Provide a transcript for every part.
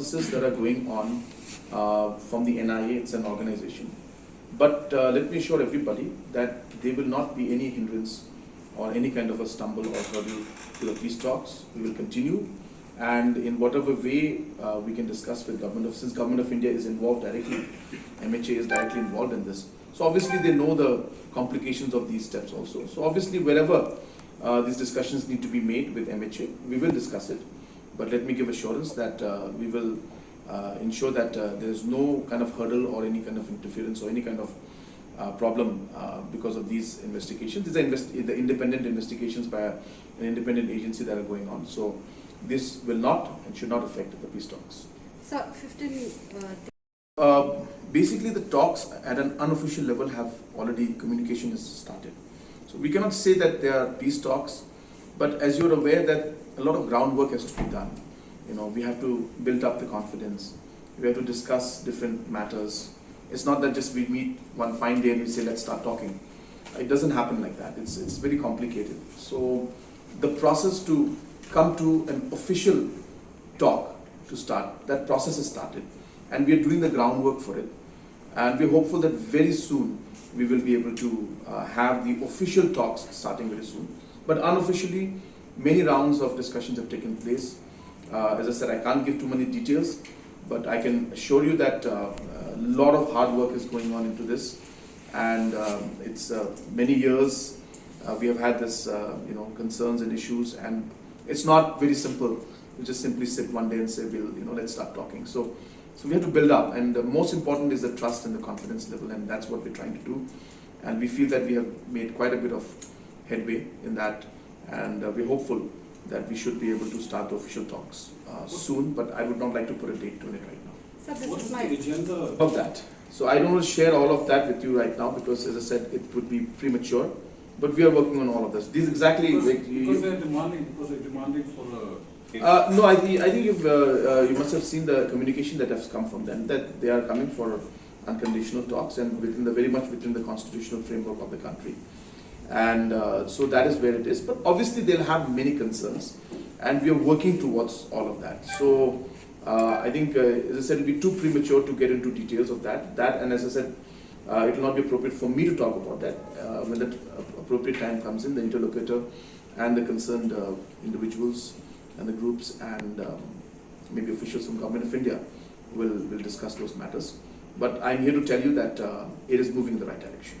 processes that are going on from the NIA. It's an organization. But let me assure everybody that there will not be any hindrance or any kind of a stumble or hurdle to the peace talks. We will continue, and in whatever way we can discuss with since Government of India is involved directly, MHA is directly involved in this. So obviously they know the complications of these steps also. So obviously wherever these discussions need to be made with MHA, we will discuss it. But let me give assurance that we will ensure that there is no kind of hurdle or any kind of interference or any kind of problem because of these investigations. These are the independent investigations by an independent agency that are going on. So this will not and should not affect the peace talks. So 15. Basically, the talks at an unofficial level have already, communication has started. So we cannot say that there are peace talks, but as you're aware that a lot of groundwork has to be done. You know, we have to build up the confidence. We have to discuss different matters. It's not that just we meet one fine day and we say, let's start talking. It doesn't happen like that. It's very complicated. So the process to come to an official talk to start, that process has started. And we are doing the groundwork for it. And we're hopeful that very soon we will be able to have the official talks starting very soon. But unofficially, many rounds of discussions have taken place. As I said, I can't give too many details, but I can assure you that a lot of hard work is going on into this. And it's many years we have had this, concerns and issues, and it's not very simple. We just simply sit one day and say, let's start talking. So we have to build up, and the most important is the trust and the confidence level, and that's what we're trying to do. And we feel that we have made quite a bit of headway in that, and we're hopeful that we should be able to start the official talks soon, but I would not like to put a date to it right now. So this What's is the my agenda Of that. So I don't want to share all of that with you right now because, as I said, it would be premature, but we are working on all of this. These exactly... because they're demanding for a... No, I think you must have seen the communication that has come from them, that they are coming for unconditional talks and very much within the constitutional framework of the country. And so that is where it is. But obviously they'll have many concerns, and we are working towards all of that. So I think, as I said, it will be too premature to get into details of that. And as I said, it will not be appropriate for me to talk about that. When that appropriate time comes in, the interlocutor and the concerned individuals and the groups and maybe officials from Government of India will discuss those matters. But I'm here to tell you that it is moving in the right direction.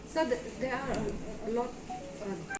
So there are a lot